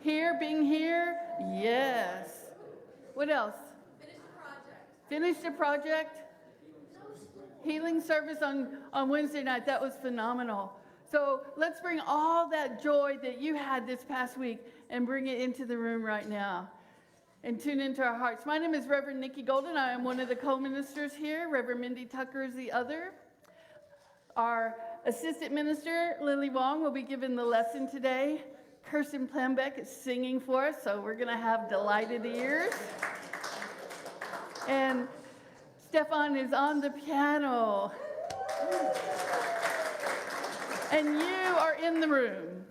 Here, being here? Yes. What else? Finish the project. Healing service on Wednesday night. That was phenomenal. So let's bring all that joy that you had this past week and bring it into the room right now and tune into our hearts. My name is Reverend Nikki Golden. I am one of the co-ministers here. Reverend Mindy Tucker is the other. Our assistant minister, Lilly Wong, will be giving the lesson today. Kirsten Plambeck is singing for us, so we're going to have delighted ears. And Stefan is on the piano. And you are in the room.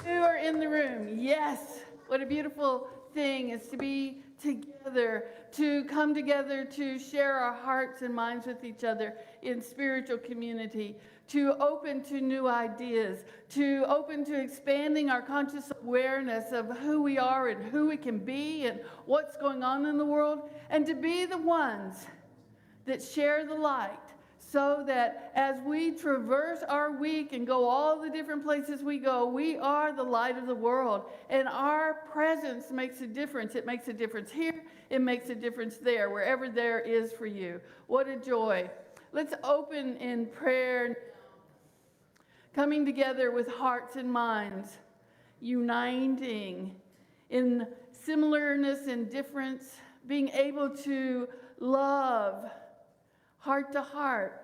You are in the room. Yes. What a beautiful thing is to be together, to come together, to share our hearts and minds with each other in spiritual community, to open to new ideas, to open to expanding our conscious awareness of who we are and who we can be and what's going on in the world, and to be the ones that share the light, so that as we traverse our week and go all the different places we go, we are the light of the world. And our presence makes a difference. It makes a difference here. It makes a difference there, wherever there is for you. What a joy. Let's open in prayer, coming together with hearts and minds, uniting in similarness and difference, being able to love heart to heart,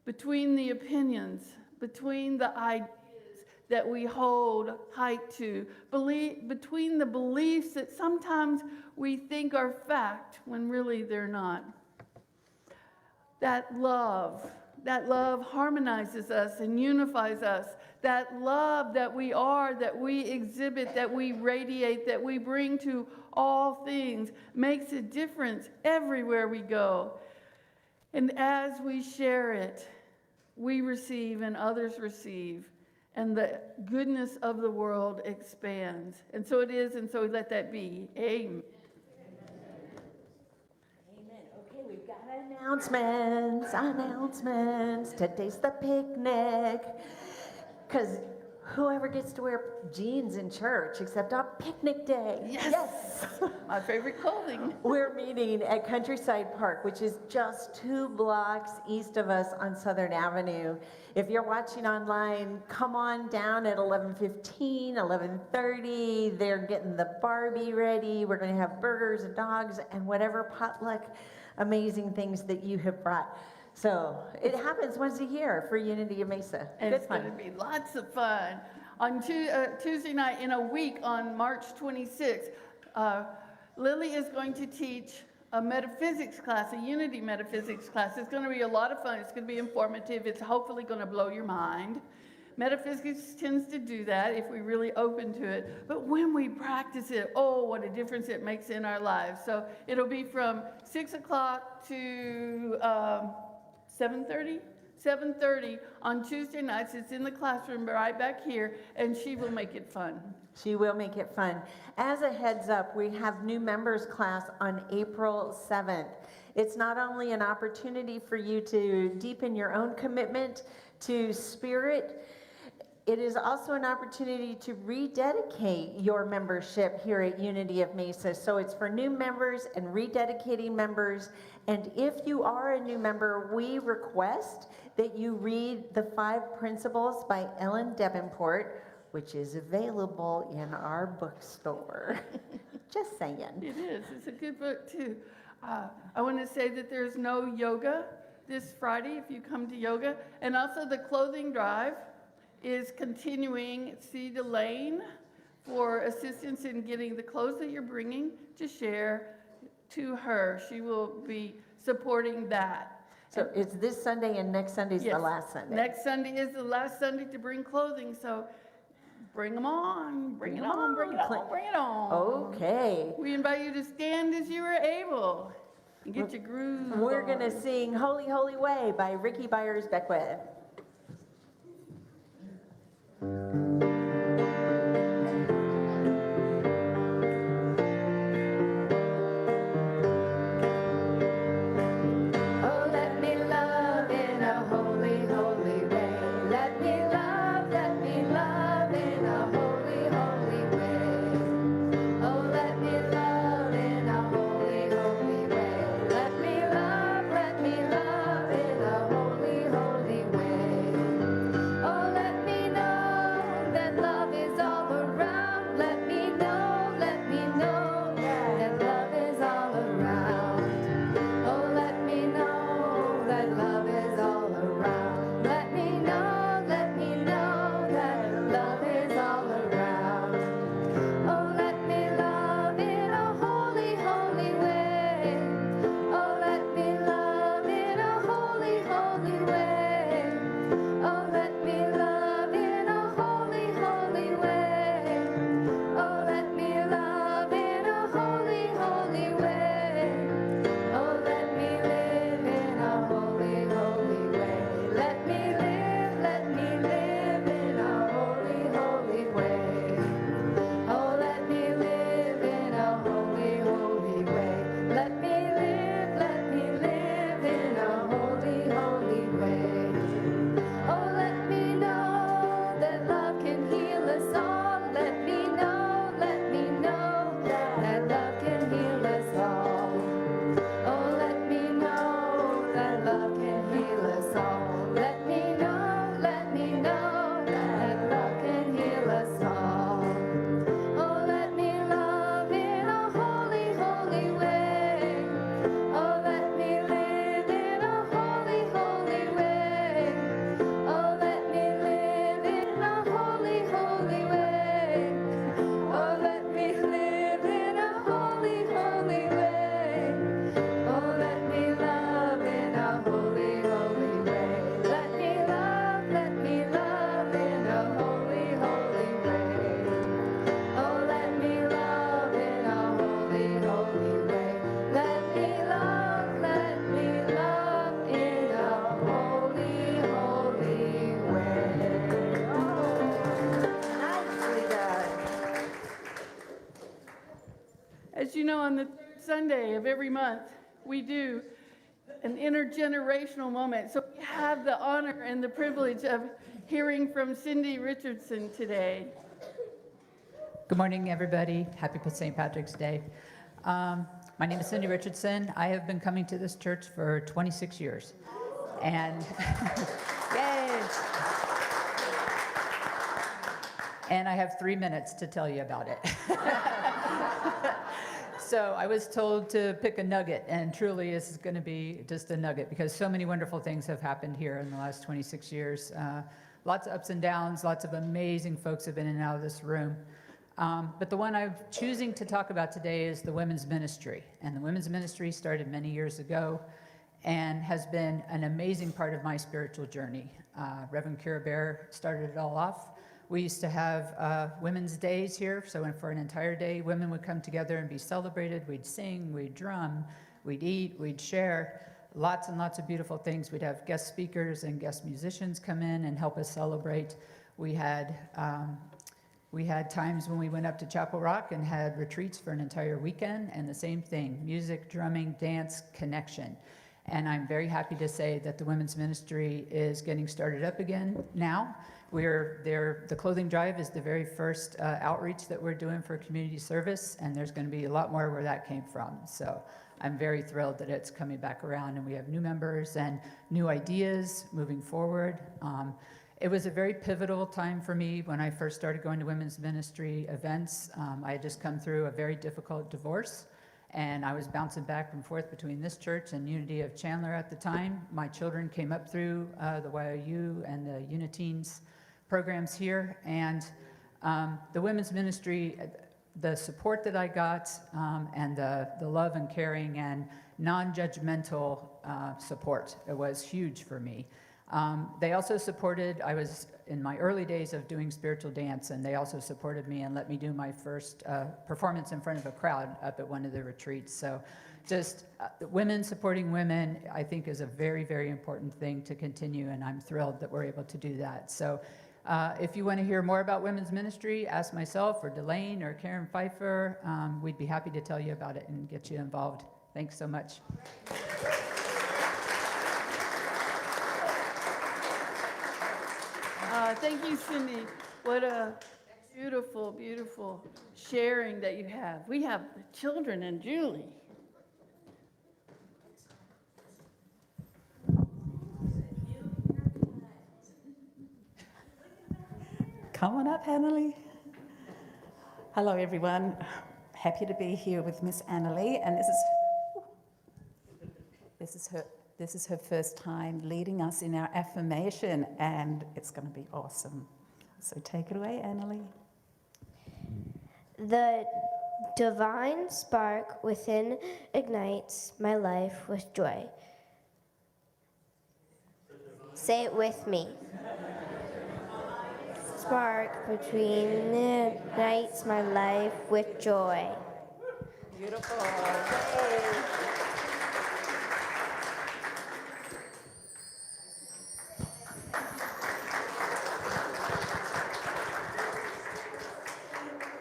between the opinions, between the ideas that we hold tight to, between the beliefs that sometimes we think are fact when really they're not. That love harmonizes us and unifies us. That love that we are, that we exhibit, that we radiate, that we bring to all things makes a difference everywhere we go. And as we share it, we receive and others receive, and the goodness of the world expands. And so it is, and so let that be. Amen. Amen. Okay, we've got announcements. Today's the picnic. Because whoever gets to wear jeans in church except on picnic day. Yes. My favorite clothing. We're meeting at Countryside Park, which is just 2 blocks east of us on Southern Avenue. If you're watching online, come on down at 11:15, 11:30. They're getting the Barbie ready. We're going to have burgers and dogs and whatever potluck amazing things that you have brought. So it happens once a year for Unity of Mesa. And it's going to be lots of fun. On Tuesday night in a week, on March 26th, Lily is going to teach a metaphysics class, a Unity metaphysics class. It's going to be a lot of fun. It's going to be informative. It's hopefully going to blow your mind. Metaphysics tends to do that if we really open to it. But when we practice it, oh, what a difference it makes in our lives. So it'll be from 6 o'clock to 7:30? 7:30 on Tuesday nights. It's in the classroom right back here, and she will make it fun. She will make it fun. As a heads up, we have new members class on April 7th. It's not only an opportunity for you to deepen your own commitment to spirit, it is also an opportunity to rededicate your membership here at Unity of Mesa. So it's for new members and rededicating members. And if you are a new member, we request that you read The 5 Principles by Ellen Davenport, which is available in our bookstore. Just saying. It is. It's a good book, too. I want to say that there's no yoga this Friday if you come to yoga. And also the clothing drive is continuing. See the lane for assistance in getting the clothes that you're bringing to share to her. She will be supporting that. So it's this Sunday and next Sunday is Yes. the last Sunday. Next Sunday is the last Sunday to bring clothing, so bring them on. Bring it on, bring it on, bring it on. Okay. We invite you to stand as you are able and get your groove We're on. going to sing Holy, Holy Way by Ricky Byers Beckwith. Oh, let me love in a holy, holy way. Let me love in a holy, holy way. As you know, on the third Sunday of every month, we do an intergenerational moment. So we have the honor and the privilege of hearing from Cindy Richardson today. Good morning, everybody. Happy St. Patrick's Day. My name is Cindy Richardson. I have been coming to this church for 26 years. And yay! And I have 3 minutes to tell you about it. So I was told to pick a nugget, and truly this is going to be just a nugget because so many wonderful things have happened here in the last 26 years. Lots of ups and downs, lots of amazing folks have been in and out of this room. But the one I'm choosing to talk about today is the women's ministry. And the women's ministry started many years ago and has been an amazing part of my spiritual journey. Reverend Kira Bear started it all off. We used to have women's days here, so for an entire day, women would come together and be celebrated. We'd sing, we'd drum, we'd eat, we'd share. Lots and lots of beautiful things. We'd have guest speakers and guest musicians come in and help us celebrate. We had times when we went up to Chapel Rock and had retreats for an entire weekend, and the same thing, music, drumming, dance, connection. And I'm very happy to say that the women's ministry is getting started up again now. The clothing drive is the very first outreach that we're doing for community service, and there's going to be a lot more where that came from. So I'm very thrilled that it's coming back around, and we have new members and new ideas moving forward. It was a very pivotal time for me when I first started going to women's ministry events. I had just come through a very difficult divorce, and I was bouncing back and forth between this church and Unity of Chandler at the time. My children came up through the YOU and the Uniteens programs here, and the women's ministry, the support that I got, and the love and caring and non-judgmental support, it was huge for me. They also supported, I was in my early days of doing spiritual dance, and they also supported me and let me do my first performance in front of a crowd up at one of the retreats. So just women supporting women, I think, is a very, very important thing to continue, and I'm thrilled that we're able to do that. So if you want to hear more about women's ministry, ask myself or Delane or Karen Pfeiffer. We'd be happy to tell you about it and get you involved. Thanks so much. Thank you, Cindy. What a beautiful, beautiful sharing that you have. We have the children and Julie. Come on up, Annalie. Hello, everyone. Happy to be here with Miss Annalie, and this is her first time leading us in our affirmation, and it's going to be awesome. So take it away, Annalie. The divine spark within ignites my life with joy. Say it with me. Spark between ignites my life with joy. Beautiful.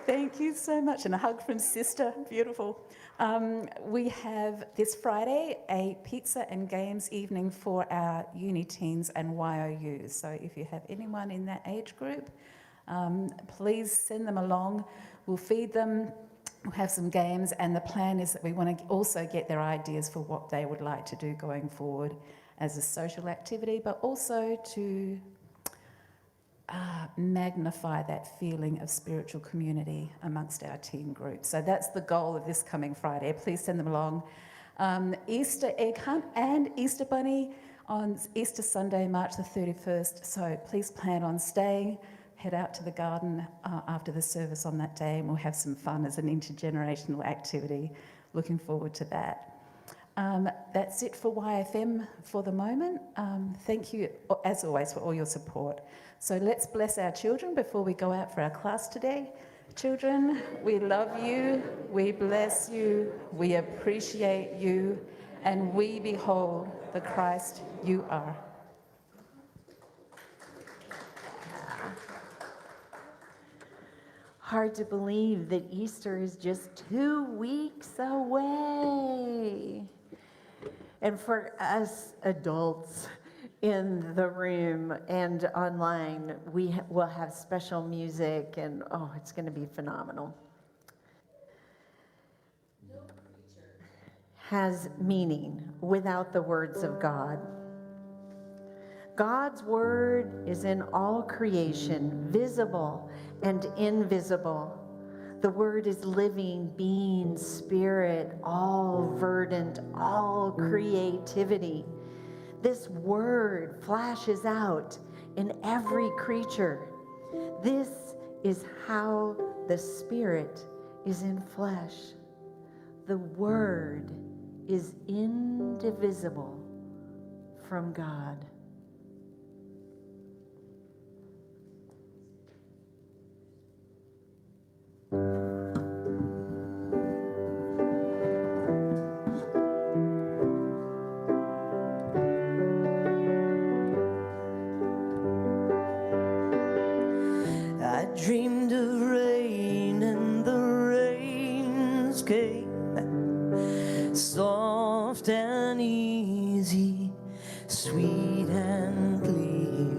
Thank you so much, and a hug from sister. Beautiful. We have this Friday a pizza and games evening for our uni teens and YOUs. So if you have anyone in that age group, please send them along. We'll feed them. We'll have some games, and the plan is that we want to also get their ideas for what they would like to do going forward as a social activity, but also to magnify that feeling of spiritual community amongst our teen group. So that's the goal of this coming Friday. Please send them along. Easter egg hunt and Easter bunny on Easter Sunday, March the 31st. So please plan on staying. Head out to the garden after the service on that day, and we'll have some fun as an intergenerational activity. Looking forward to that. That's it for YFM for the moment. Thank you, as always, for all your support. So let's bless our children before we go out for our class today. Children, we love you, we bless you, we appreciate you, and we behold the Christ you are. hard to believe that Easter is just 2 weeks away. And for us adults in the room and online, we will have special music, and oh, it's going to be phenomenal. Has meaning without the words of God. God's word is in all creation, visible and invisible. The word is living, being, spirit, all verdant, all creativity. This word flashes out in every creature. This is how the spirit is in flesh. The word is indivisible from God. I dreamed of rain and the rains came, soft and easy, sweet and clear.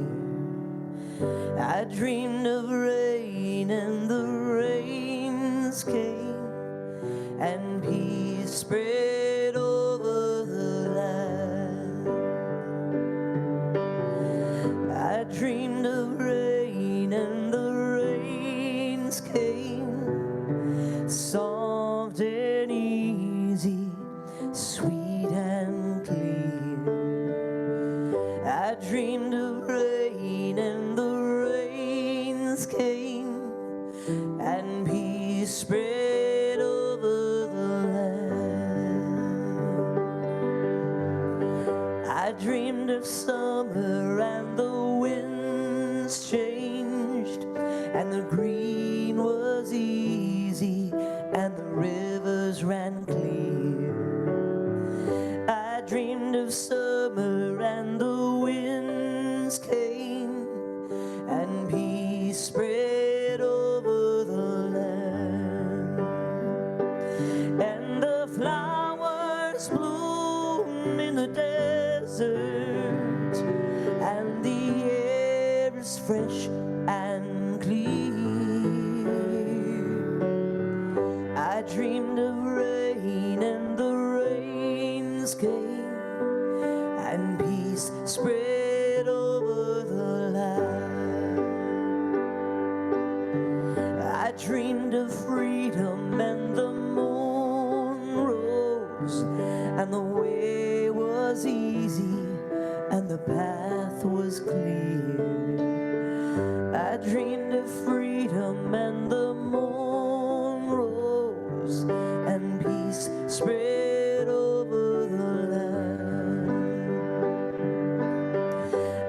I dreamed of rain and the rains came, and peace spread over the land. I dreamed of rain and the rains came, soft and easy, sweet and clear. I dreamed of rain and the rains came, and peace spread over the land. I dreamed of summer and the winds changed, and the green was easy, and the rivers ran clear. I dreamed of summer and the winds came, and peace spread over the land. And the flowers bloom in the desert, and the air is fresh and clear. I dreamed of rain and the rains came, and peace spread over the land. I dreamed of freedom and the moon rose, and the way was easy, and the path was clear. I dreamed of freedom and the moon rose, and peace spread over the land.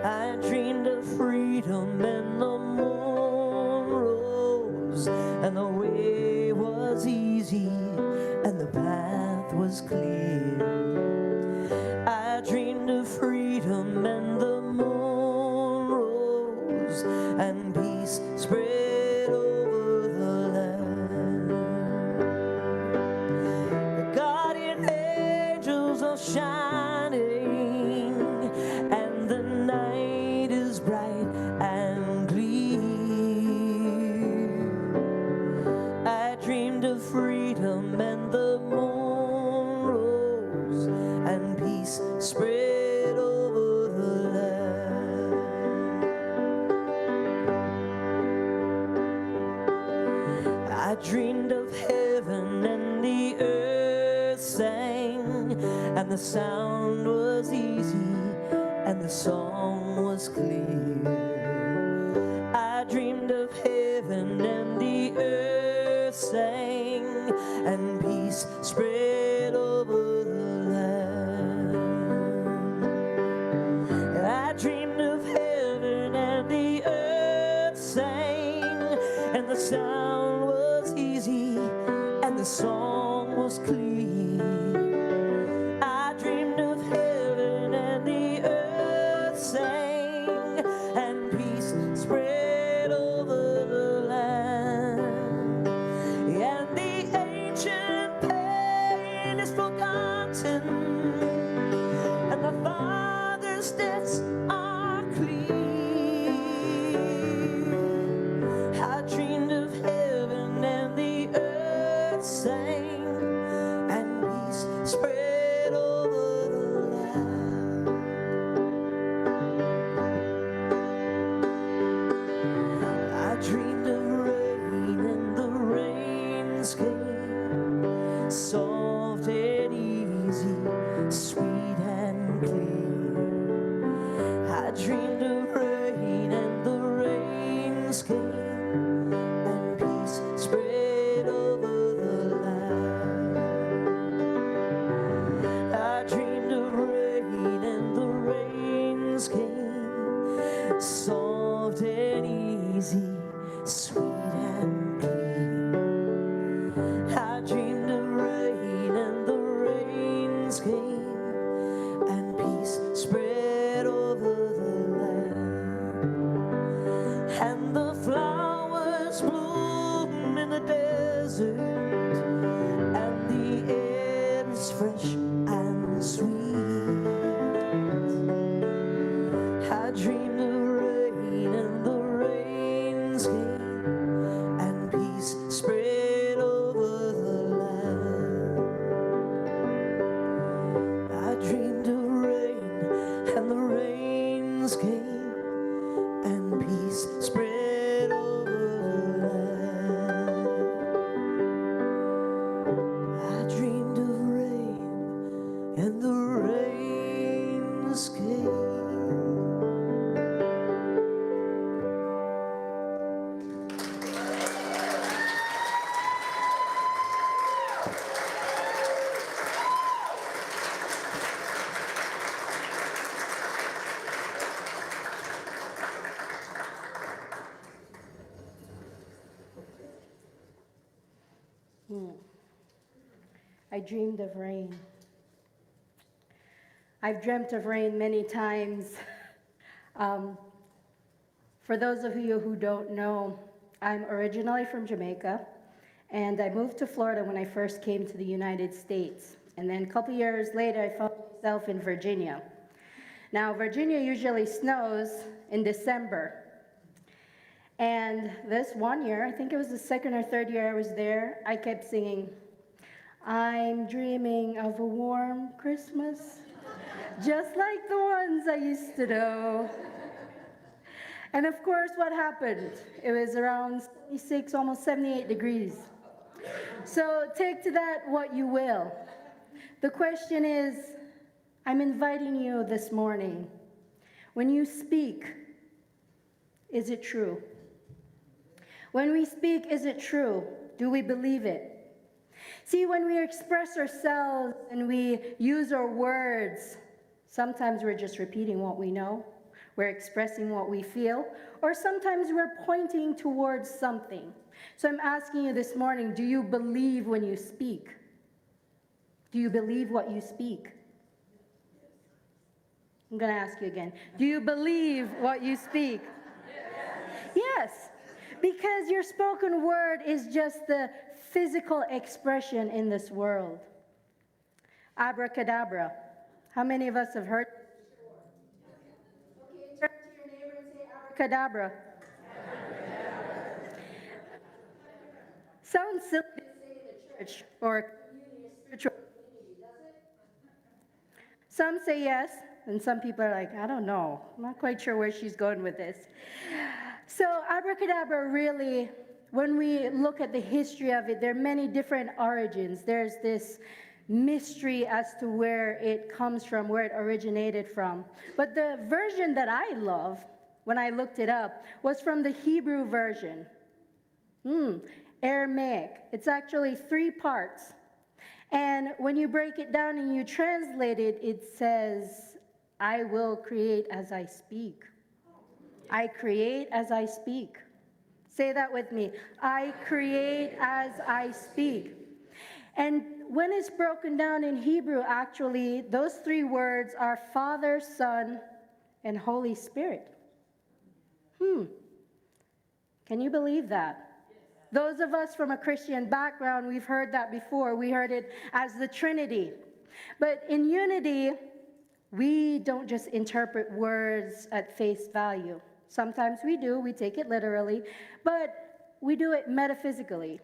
I dreamed of freedom and the moon rose, and the way was easy, and the path was clear. I dreamed of freedom and the moon rose, and peace spread over the land. The guardian angels are shining, and the night is bright and clear. I dreamed of freedom and the moon rose, and peace spread over the land. I dreamed of heaven and the earth sang, and the sound was easy, and the song was clear. I dreamed of heaven and the earth sang, and peace spread over the land. I dreamed of heaven and the earth sang, and the sound was easy, and the song was clear. I dreamed of heaven and the earth sang, and peace spread over the land. desert, and the air is fresh and sweet. I dreamed of rain, and the rains came, and peace spread over the land. I dreamed of rain, and the rains came, and peace spread over the land. I dreamed of rain, and the rains came. I dreamed of rain. I've dreamt of rain many times. For those of you who don't know, I'm originally from Jamaica, and I moved to Florida when I first came to the United States. And then a couple years later, I found myself in Virginia. Now, Virginia usually snows in December. And this one year, I think it was the second or third year I was there, I kept singing, I'm dreaming of a warm Christmas, just like the ones I used to know. And of course, what happened? It was around 76, almost 78 degrees. So take to that what you will. The question is, I'm inviting you this morning. When you speak, is it true? When we speak, is it true? Do we believe it? See, when we express ourselves and we use our words, sometimes we're just repeating what we know, we're expressing what we feel, or sometimes we're pointing towards something. So I'm asking you this morning, do you believe when you speak? Do you believe what you speak? I'm going to ask you again. Do you believe what you speak? Yes, because your spoken word is just the physical expression in this world. Abracadabra. How many of us have heard? Okay, turn to your neighbor and say abracadabra. Sounds silly to say in the church or a spiritual community, does it? Some say yes, and some people are like, I don't know. I'm not quite sure where she's going with this. So abracadabra really, when we look at the history of it, there are many different origins. There's this mystery as to where it comes from, where it originated from. But the version that I love, when I looked it up, was from the Hebrew version. Aramaic. It's actually 3 parts. And when you break it down and you translate it, it says, I will create as I speak. I create as I speak. Say that with me. I create as I speak. And when it's broken down in Hebrew, actually, those 3 words are Father, Son, and Holy Spirit. Can you believe that? Those of us from a Christian background, we've heard that before. We heard it as the Trinity. But in unity, we don't just interpret words at face value. Sometimes we do, we take it literally, but we do it metaphysically.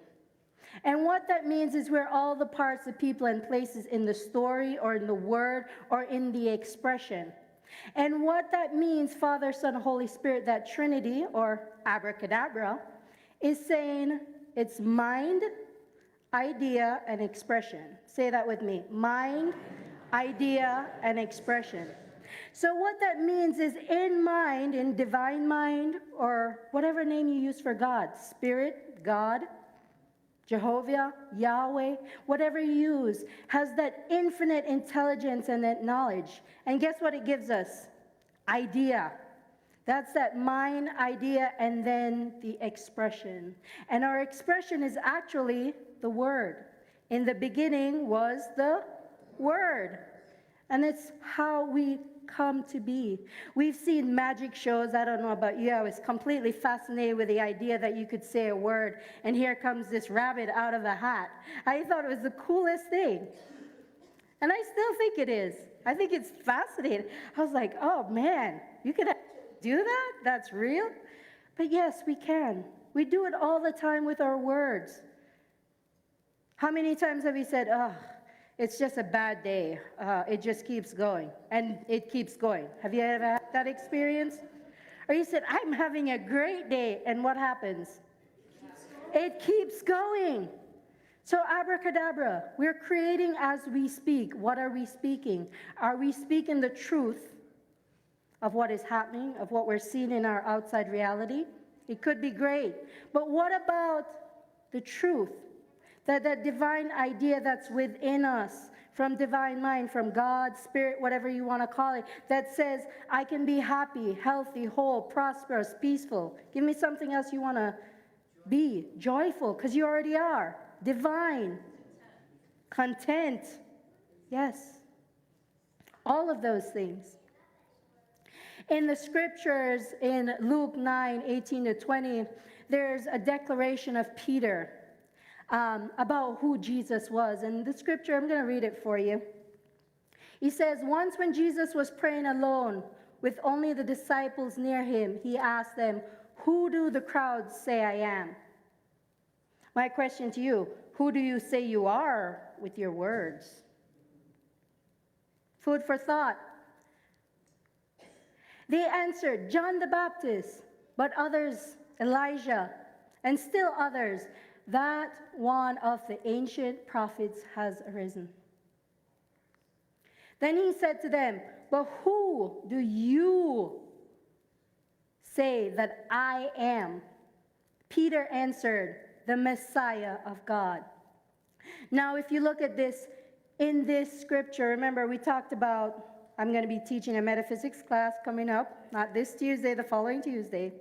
And what that means is we're all the parts, the people, and places in the story or in the word or in the expression. And what that means, Father, Son, Holy Spirit, that Trinity or abracadabra, is saying it's mind, idea, and expression. Say that with me. Mind, idea, and expression. So what that means is in mind, in divine mind, or whatever name you use for God, Spirit, God, Jehovah, Yahweh, whatever you use, has that infinite intelligence and that knowledge. And guess what it gives us? Idea. That's that mind, idea, and then the expression. And our expression is actually the Word. In the beginning was the Word. And it's how we come to be. We've seen magic shows. I don't know about you. I was completely fascinated with the idea that you could say a word and here comes this rabbit out of a hat. I thought it was the coolest thing. And I still think it is. I think it's fascinating. I was like, oh man, you could do that? That's real? But yes, we can. We do it all the time with our words. How many times have we said, oh, it's just a bad day. It just keeps going. And it keeps going. Have you ever had that experience? Or you said, I'm having a great day. And what happens? It keeps going. So abracadabra, we're creating as we speak. What are we speaking? Are we speaking the truth of what is happening, of what we're seeing in our outside reality? It could be great. But what about the truth? That divine idea that's within us, from divine mind, from God, spirit, whatever you want to call it, that says, I can be happy, healthy, whole, prosperous, peaceful. Give me something else you want to be. Joyful, because you already are. Divine. Content. Yes. All of those things. In the scriptures, in Luke 9:18-20, there's a declaration of Peter about who Jesus was. And the scripture, I'm going to read it for you. He says, once when Jesus was praying alone with only the disciples near him, he asked them, who do the crowds say I am? My question to you, who do you say you are with your words? Food for thought. They answered, John the Baptist, but others, Elijah, and still others, that one of the ancient prophets has arisen. Then he said to them, but who do you say that I am? Peter answered, the Messiah of God. Now, if you look at this, in this scripture, remember we talked about, I'm going to be teaching a metaphysics class coming up, not this Tuesday, the following Tuesday.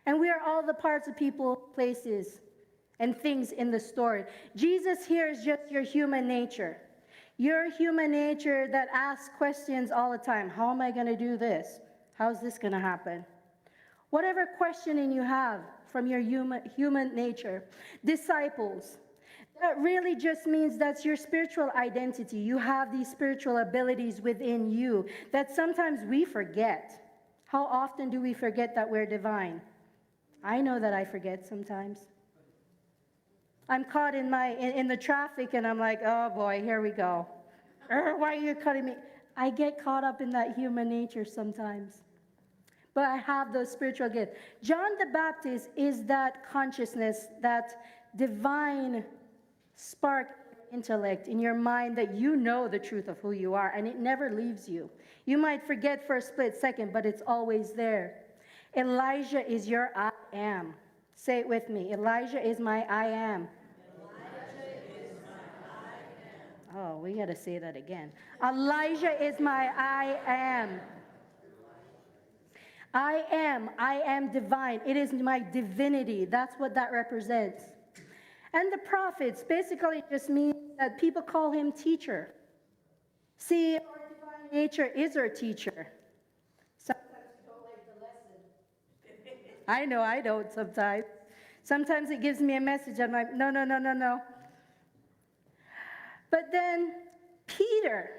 And we are all the parts of people, places, and things in the story. Jesus here is just your human nature. Your human nature that asks questions all the time. How am I going to do this? How's this going to happen? Whatever questioning you have from your human nature. Disciples. That really just means that's your spiritual identity. You have these spiritual abilities within you that sometimes we forget. How often do we forget that we're divine? I know that I forget sometimes. I'm caught in the traffic and I'm like, oh boy, here we go. Why are you cutting me? I get caught up in that human nature sometimes. But I have those spiritual gifts. John the Baptist is that consciousness, that divine spark intellect in your mind that you know the truth of who you are and it never leaves you. You might forget for a split second, but it's always there. Elijah is your I am. Say it with me. Elijah is my I am. Oh, we got to say that again. Elijah is my I am. I am divine. It is my divinity. That's what that represents. And the prophets basically just mean that people call him teacher. See, our divine nature is our teacher. Sometimes you don't like the lesson. I know I don't sometimes. Sometimes it gives me a message. I'm like, no. But then Peter,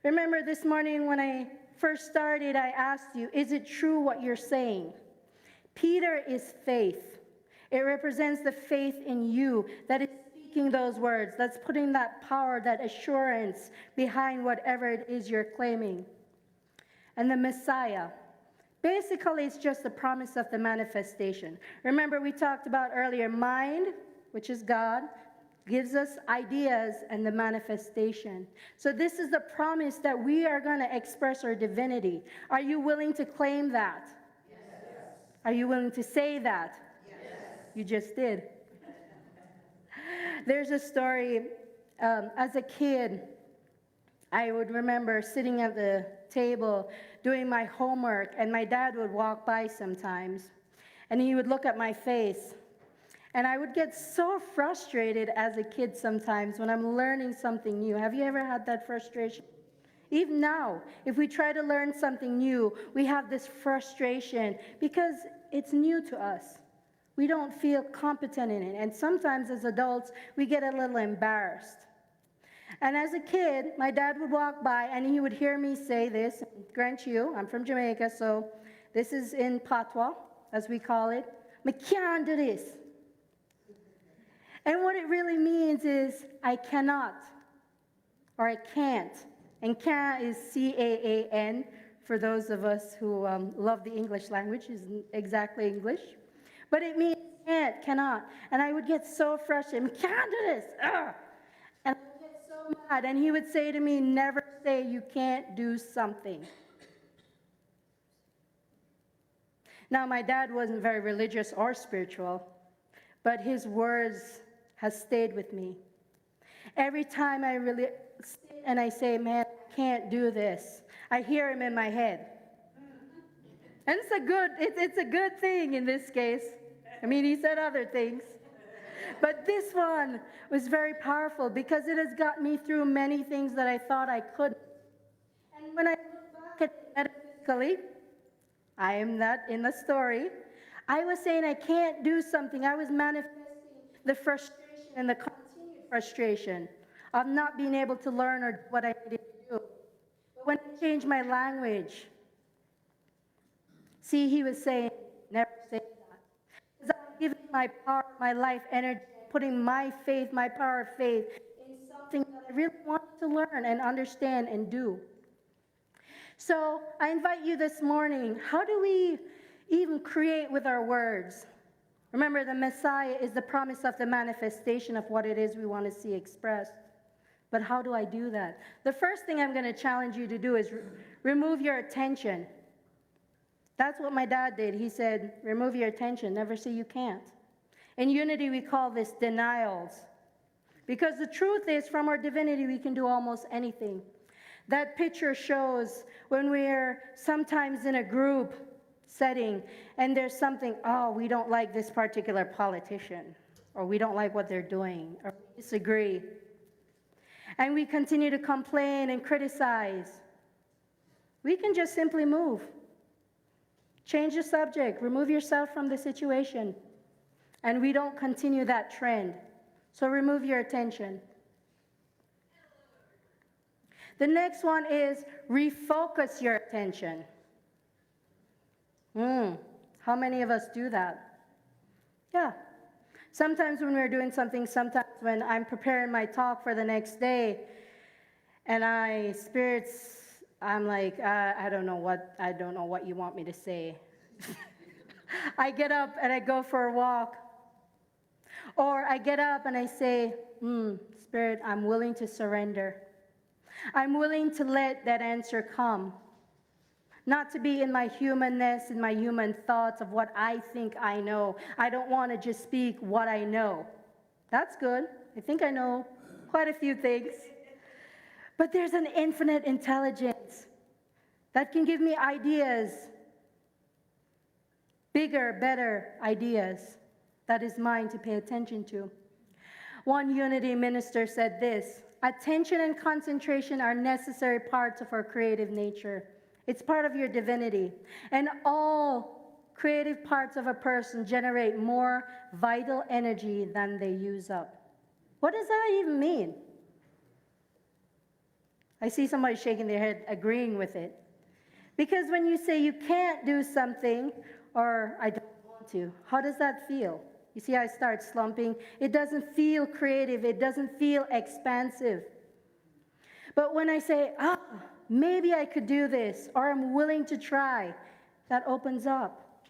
remember this morning when I first started, I asked you, is it true what you're saying? Peter is faith. It represents the faith in you that is speaking those words, that's putting that power, that assurance behind whatever it is you're claiming. And the Messiah, basically it's just the promise of the manifestation. Remember we talked about earlier, mind, which is God, gives us ideas and the manifestation. So this is the promise that we are going to express our divinity. Are you willing to claim that? Yes. Are you willing to say that? Yes. You just did. There's a story, as a kid, I would remember sitting at the table doing my homework, and my dad would walk by sometimes, and he would look at my face. And I would get so frustrated as a kid sometimes when I'm learning something new. Have you ever had that frustration? Even now, if we try to learn something new, we have this frustration because it's new to us. We don't feel competent in it. And sometimes as adults, we get a little embarrassed. And as a kid, my dad would walk by and he would hear me say this. Grant you, I'm from Jamaica, so this is in Patois, as we call it. "Me can't do this." And what it really means is, I cannot, or I can't. And can't is C-A-A-N, for those of us who love the English language, isn't exactly English. But it means can't, cannot. And I would get so frustrated, "Can't do this." Ugh. And I would get so mad. And he would say to me, "Never say you can't do something." Now, my dad wasn't very religious or spiritual, but his words has stayed with me. Every time I really sit and I say, "Man, I can't do this," I hear him in my head. And it's a good thing in this case. I mean, he said other things. But this one was very powerful because it has got me through many things that I thought I couldn't. And when I look back at it metaphysically, I am not in the story, I was saying I can't do something. I was manifesting the frustration and the continued frustration of not being able to learn or do what I needed to do. But when I changed my language, see, he was saying, "Never say that." Because I'm giving my power, my life energy, putting my faith, my power of faith in something that I really wanted to learn and understand and do. So I invite you this morning, how do we even create with our words? Remember, the Messiah is the promise of the manifestation of what it is we want to see expressed. But how do I do that? The first thing I'm going to challenge you to do is remove your attention. That's what my dad did. He said, remove your attention, never say you can't. In Unity, we call this denials. Because the truth is, from our divinity, we can do almost anything. That picture shows when we're sometimes in a group setting and there's something, oh, we don't like this particular politician, or we don't like what they're doing, or we disagree. And we continue to complain and criticize. We can just simply move. Change the subject, remove yourself from the situation. And we don't continue that trend. So remove your attention. The next one is refocus your attention. How many of us do that? Yeah. Sometimes when we're doing something, sometimes when I'm preparing my talk for the next day, and I'm like, I don't know what you want me to say. I get up and I go for a walk. Or I get up and I say, Spirit, I'm willing to surrender. I'm willing to let that answer come. Not to be in my humanness, in my human thoughts of what I think I know. I don't want to just speak what I know. That's good. I think I know quite a few things. But there's an infinite intelligence that can give me ideas, bigger, better ideas, that is mine to pay attention to. One Unity minister said this: attention and concentration are necessary parts of our creative nature. It's part of your divinity. And all creative parts of a person generate more vital energy than they use up. What does that even mean? I see somebody shaking their head, agreeing with it. Because when you say you can't do something, or I don't want to, how does that feel? You see, I start slumping. It doesn't feel creative. It doesn't feel expansive. But when I say, maybe I could do this, or I'm willing to try, that opens up.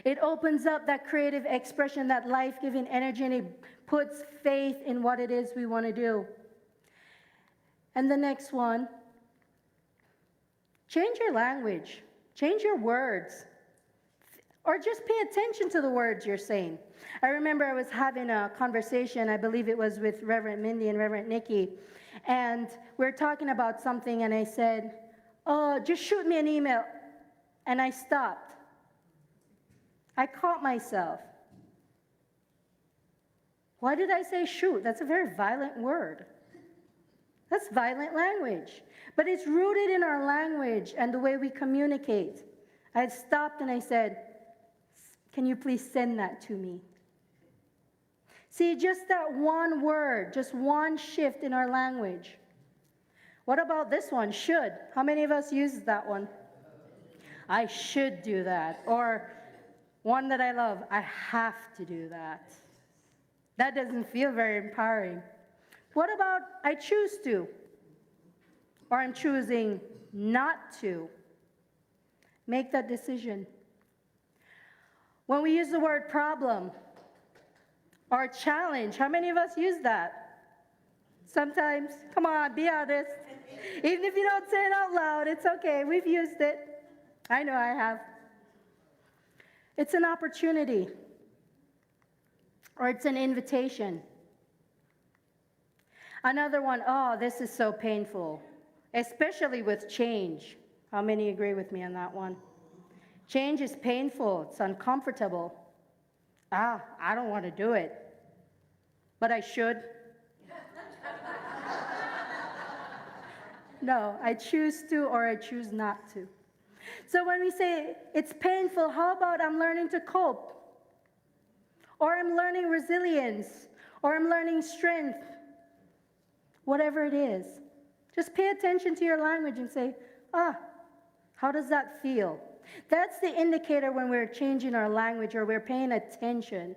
It opens up that creative expression, that life-giving energy, and it puts faith in what it is we want to do. And the next one, change your language, change your words, or just pay attention to the words you're saying. I remember I was having a conversation, I believe it was with Reverend Mindy and Reverend Nikki, and we were talking about something, and I said, just shoot me an email. And I stopped. I caught myself. Why did I say shoot? That's a very violent word. That's violent language. But it's rooted in our language and the way we communicate. I had stopped and I said, can you please send that to me? See, just that one word, just one shift in our language. What about this one, should? How many of us use that one? I should do that. Or one that I love, I have to do that. That doesn't feel very empowering. What about I choose to? Or I'm choosing not to? Make that decision. When we use the word problem or challenge, how many of us use that? Sometimes. Come on, be honest. Even if you don't say it out loud, it's okay. We've used it. I know I have. It's an opportunity, or it's an invitation. Another one, oh, this is so painful, especially with change. How many agree with me on that one? Change is painful, it's uncomfortable. I don't want to do it, but I should. No, I choose to or I choose not to. So when we say it's painful, how about I'm learning to cope? Or I'm learning resilience, or I'm learning strength. Whatever it is. Just pay attention to your language and say, how does that feel? That's the indicator when we're changing our language or we're paying attention.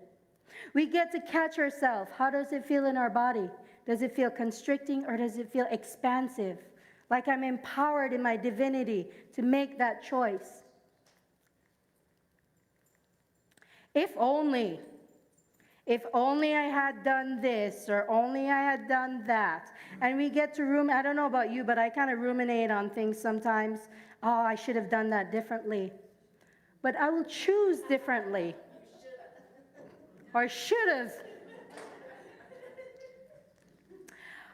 We get to catch ourselves. How does it feel in our body? Does it feel constricting or does it feel expansive? Like I'm empowered in my divinity to make that choice. If only I had done this, or only I had done that. And we get to I don't know about you, but I kind of ruminate on things sometimes. Oh, I should have done that differently. But I will choose differently. Or should have.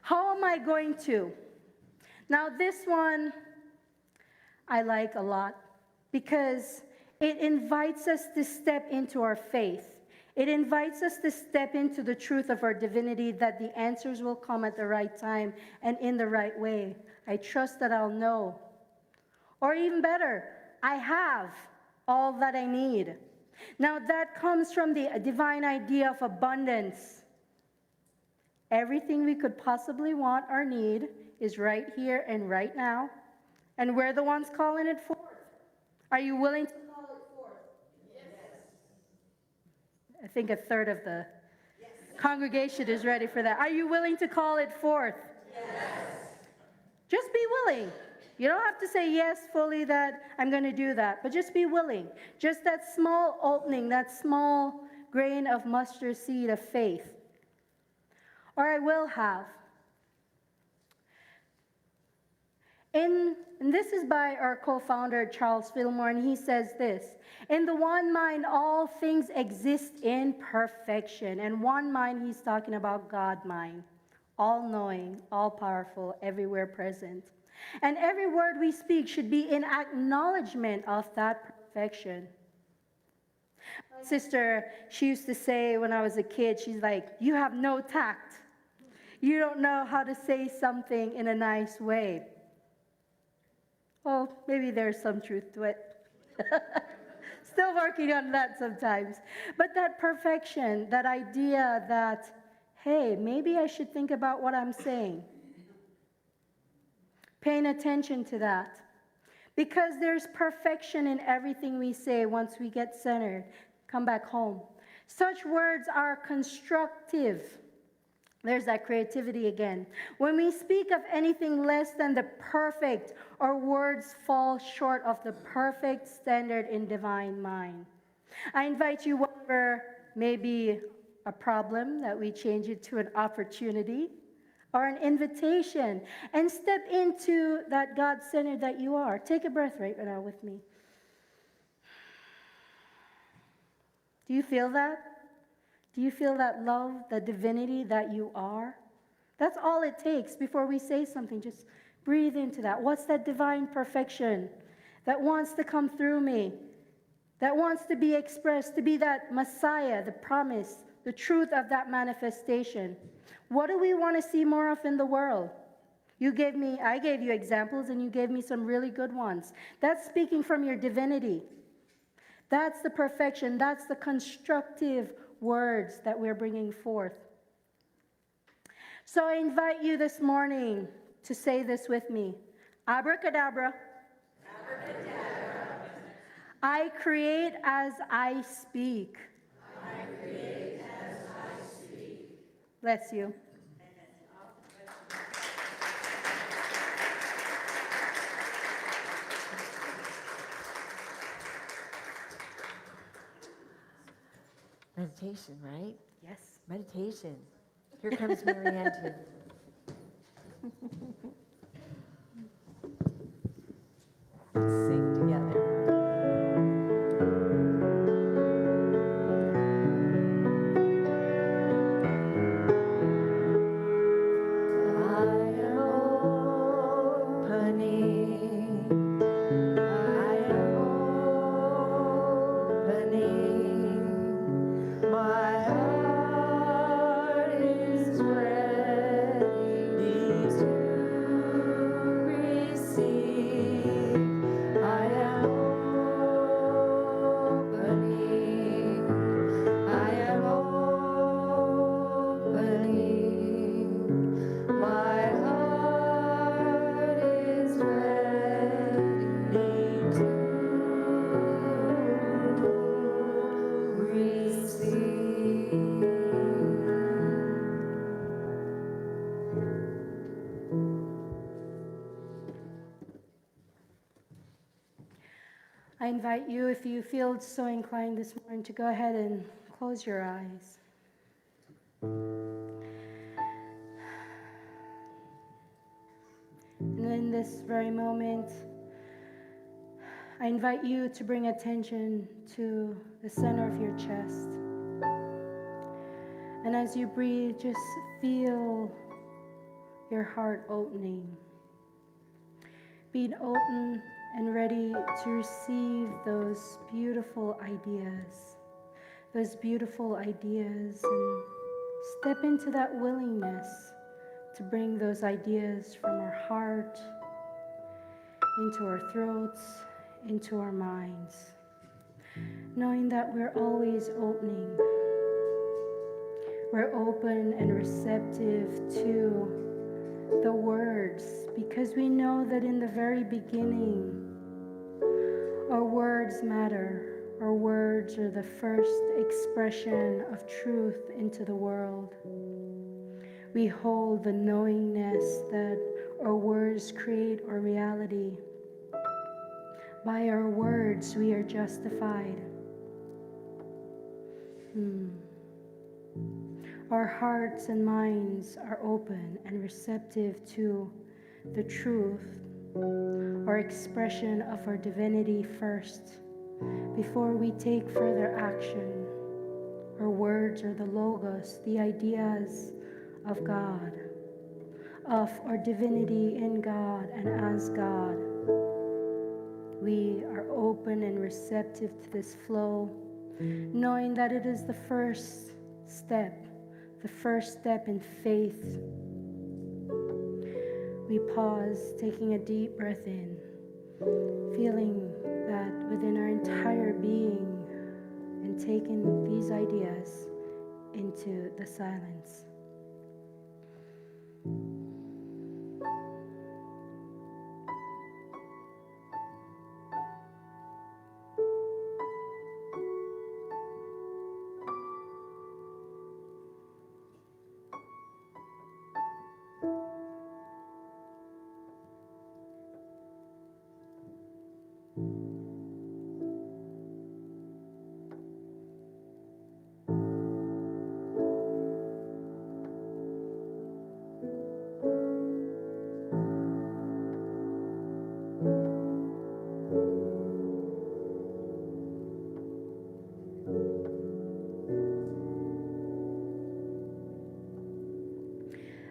How am I going to? Now this one I like a lot because it invites us to step into our faith. It invites us to step into the truth of our divinity, that the answers will come at the right time and in the right way. I trust that I'll know. Or even better, I have all that I need. Now that comes from the divine idea of abundance. Everything we could possibly want or need is right here and right now. And we're the ones calling it forth. Are you willing to call it forth? Yes. I think a third of the congregation is ready for that. Are you willing to call it forth? Yes. Just be willing. You don't have to say yes fully that I'm going to do that, but just be willing. Just that small opening, that small grain of mustard seed of faith. Or I will have. And this is by our co-founder, Charles Fillmore, and he says this: in the one mind, all things exist in perfection. And one mind, he's talking about God mind, all-knowing, all-powerful, everywhere present. And every word we speak should be in acknowledgement of that perfection. My sister, she used to say when I was a kid, she's like, you have no tact. You don't know how to say something in a nice way. Well, maybe there's some truth to it. Still working on that sometimes. But that perfection, that idea that, hey, maybe I should think about what I'm saying. Paying attention to that. Because there's perfection in everything we say once we get centered, come back home. Such words are constructive. There's that creativity again. When we speak of anything less than the perfect, our words fall short of the perfect standard in divine mind. I invite you, whatever may be a problem, that we change it to an opportunity or an invitation and step into that God-centered that you are. Take a breath right now with me. Do you feel that? Do you feel that love, the divinity that you are? That's all it takes before we say something. Just breathe into that. What's that divine perfection that wants to come through me, that wants to be expressed, to be that Messiah, the promise, the truth of that manifestation? What do we want to see more of in the world? I gave you examples, and you gave me some really good ones. That's speaking from your divinity. That's the perfection. That's the constructive words that we're bringing forth. So I invite you this morning to say this with me. Abracadabra. Abracadabra. I create as I speak. I create as I speak. Bless you. Meditation, right? Yes. Meditation. Here comes Marianne too. Sing together. I invite you, if you feel so inclined this morning, to go ahead and close your eyes. And in this very moment, I invite you to bring attention to the center of your chest. And as you breathe, just feel your heart opening. Being open and ready to receive those beautiful ideas. And step into that willingness to bring those ideas from our heart into our throats, into our minds, knowing that we're always opening. We're open and receptive to the words, because we know that in the very beginning, our words matter. Our words are the first expression of truth into the world. We hold the knowingness that our words create our reality. By our words, we are justified. Our hearts and minds are open and receptive to the truth, our expression of our divinity first, before we take further action. Our words are the logos, the ideas of God, of our divinity in God and as God. We are open and receptive to this flow, knowing that it is the first step in faith. We pause, taking a deep breath in, feeling that within our entire being, and taking these ideas into the silence.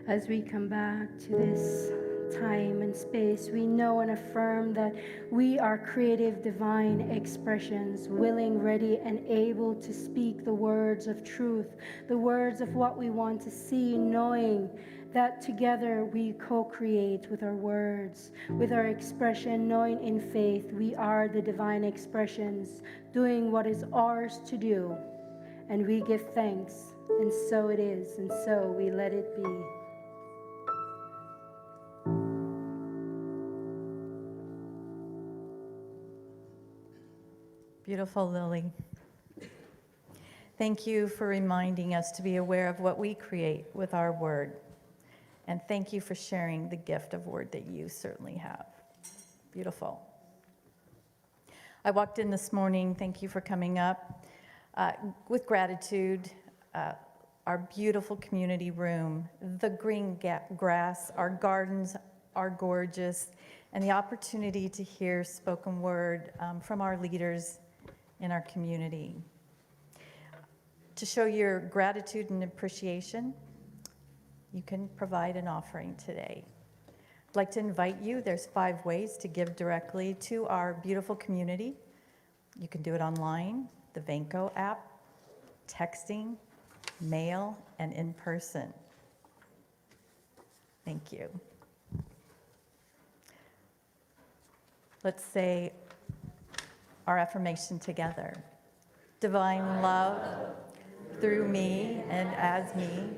As we come back to this time and space, we know and affirm that we are creative, divine expressions, willing, ready, and able to speak the words of truth, the words of what we want to see, knowing that together we co-create with our words, with our expression, knowing in faith we are the divine expressions, doing what is ours to do, and we give thanks, and so it is, and so we let it be. Beautiful, Lily. Thank you for reminding us to be aware of what we create with our word. And thank you for sharing the gift of word that you certainly have. Beautiful. I walked in this morning, thank you for coming up, with gratitude. Our beautiful community room, the green grass, our gardens are gorgeous, and the opportunity to hear spoken word from our leaders in our community. To show your gratitude and appreciation, you can provide an offering today. I'd like to invite you, there's 5 ways to give directly to our beautiful community. You can do it online, the Vanco app, texting, mail, and in person. Thank you. Let's say our affirmation together. Divine love through me and as me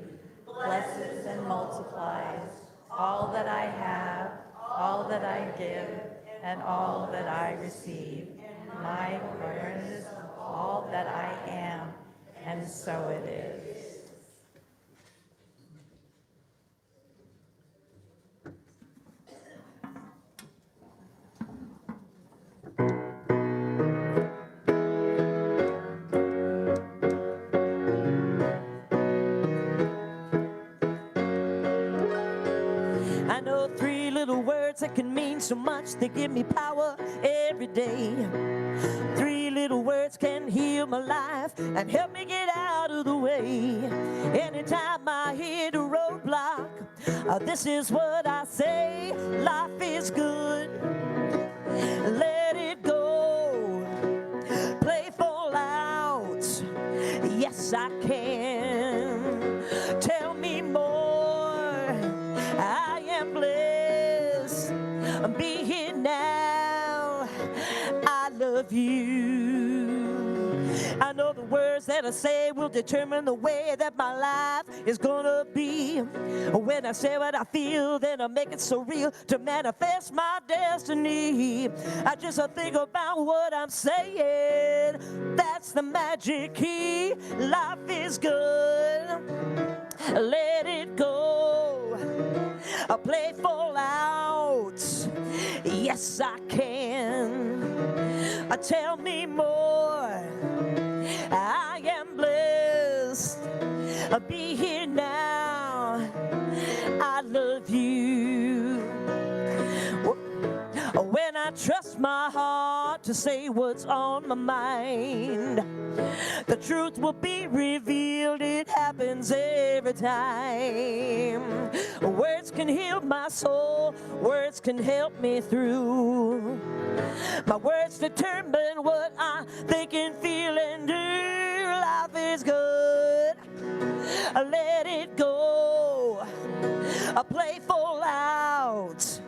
blesses and multiplies all that I have, all that I give, and all that I receive. My awareness of all that I am, and so it is. I know 3 little words that can mean so much. They give me power every day. 3 little words can heal my life and help me get out of the way. Anytime I hit a roadblock, this is what I say. Life is good, let it go. Playful out, yes I can. Tell me more, I am blessed. Be here now, I love you. I know the words that I say will determine the way that my life is gonna be. When I say what I feel, then I make it so real to manifest my destiny. I just think about what I'm saying. That's the magic key. Life is good, let it go. A playful out, yes I can. Tell me more, I am blessed. Be here now, I love you. When I trust my heart to say what's on my mind, the truth will be revealed. It happens every time. Words can heal my soul, words can help me through. My words determine what I think and feel and do. Life is good, let it go. A playful out,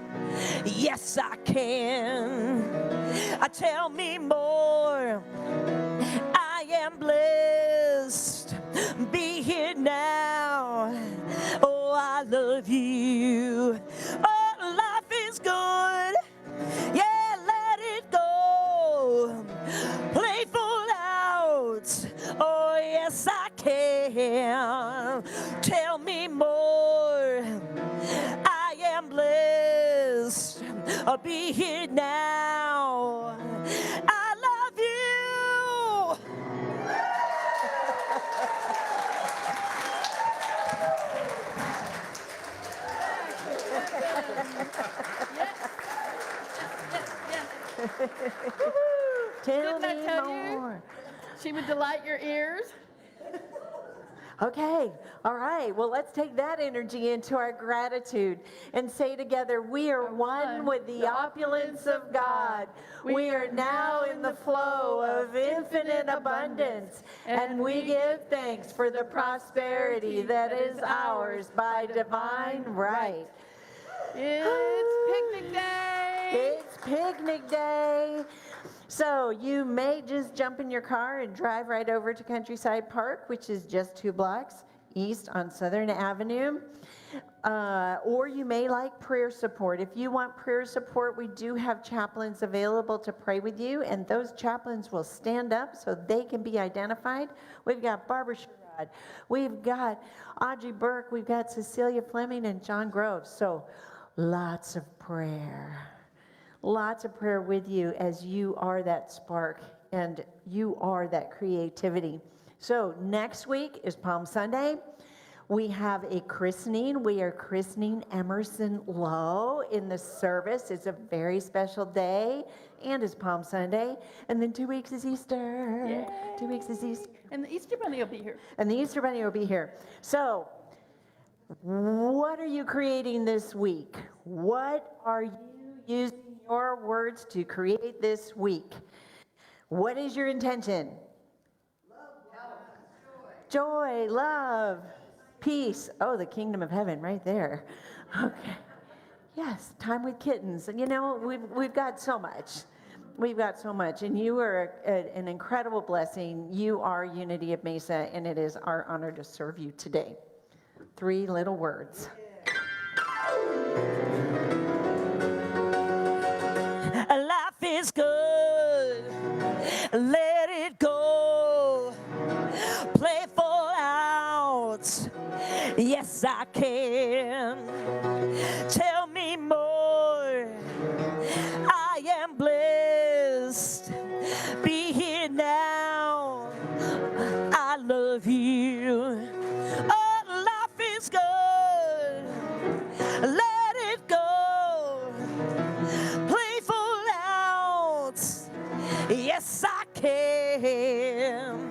yes I can. Tell me more, I am blessed. Be here now, oh I love you. Oh, life is good, yeah, let it go. Playful out, oh yes I can. Tell me more, I am blessed. I'll be here now, I love you. Tell Didn't I me tell you? more. She would delight your ears. Okay, All right, well, let's take that energy into our gratitude and say together, we are one with the opulence of God. We are now in the flow of infinite abundance, and we give thanks for the prosperity that is ours by divine right. It's picnic day. It's picnic day. So you may just jump in your car and drive right over to Countryside Park, which is just 2 blocks east on Southern Avenue. Or you may like prayer support. If you want prayer support, we do have chaplains available to pray with you, and those chaplains will stand up so they can be identified. We've got Barbara Sherrod, we've got Audrey Burke, we've got Cecilia Fleming and John Groves. So lots of prayer. Lots of prayer with you as you are that spark and you are that creativity. So next week is Palm Sunday. We have a christening. We are christening Emerson Lowe in the service. It's a very special day, and it's Palm Sunday. And then 2 weeks is Easter. Yay. 2 weeks is Easter. And the Easter Bunny will be here. And the Easter Bunny will be here. So what are you creating this week? What are you using your words to create this week? What is your intention? Joy, love, peace. Oh, the kingdom of heaven right there. Okay. Yes, time with kittens. And you know, we've got so much. We've got so much. And you are an incredible blessing. You are Unity of Mesa, and it is our honor to serve you today. 3 little words. Life is good, let it go, playful out, yes I can, tell me more, I am blessed, be here now, I love you, oh life is good, let it go, playful out, yes I can.